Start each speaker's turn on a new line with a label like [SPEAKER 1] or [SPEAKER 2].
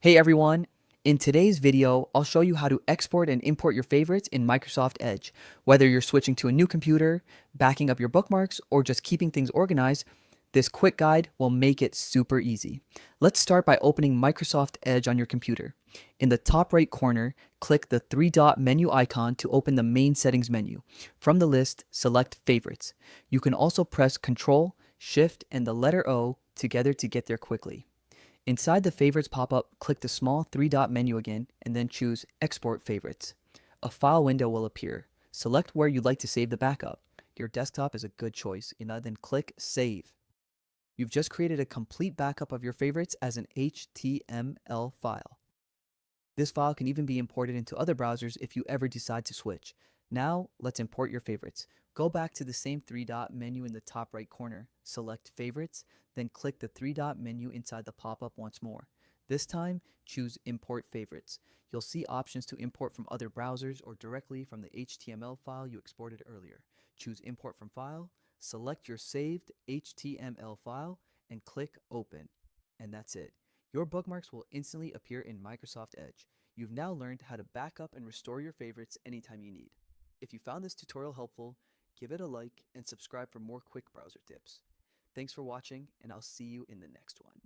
[SPEAKER 1] Hey everyone! In today's video, I'll show you how to export and import your favorites in Microsoft Edge. Whether you're switching to a new computer, backing up your bookmarks, or just keeping things organized, this quick guide will make it super easy. Let's start by opening Microsoft Edge on your computer. In the top right corner, click the three-dot menu icon to open the main settings menu. From the list, select Favorites. You can also press Ctrl, Shift, and the letter O together to get there quickly. Inside the Favorites pop-up, click the small three-dot menu again and then choose Export Favorites. A file window will appear. Select where you'd like to save the backup. Your desktop is a good choice, and then click Save. You've just created a complete backup of your favorites as an HTML file. This file can even be imported into other browsers if you ever decide to switch. Now, let's import your favorites. Go back to the same three-dot menu in the top right corner, select Favorites, then click the three-dot menu inside the pop-up once more. This time, choose Import Favorites. You'll see options to import from other browsers or directly from the HTML file you exported earlier. Choose Import from File, select your saved HTML file, and click Open. And that's it. Your bookmarks will instantly appear in Microsoft Edge. You've now learned how to back up and restore your favorites anytime you need. If you found this tutorial helpful, give it a like and subscribe for more quick browser tips. Thanks for watching, and I'll see you in the next one.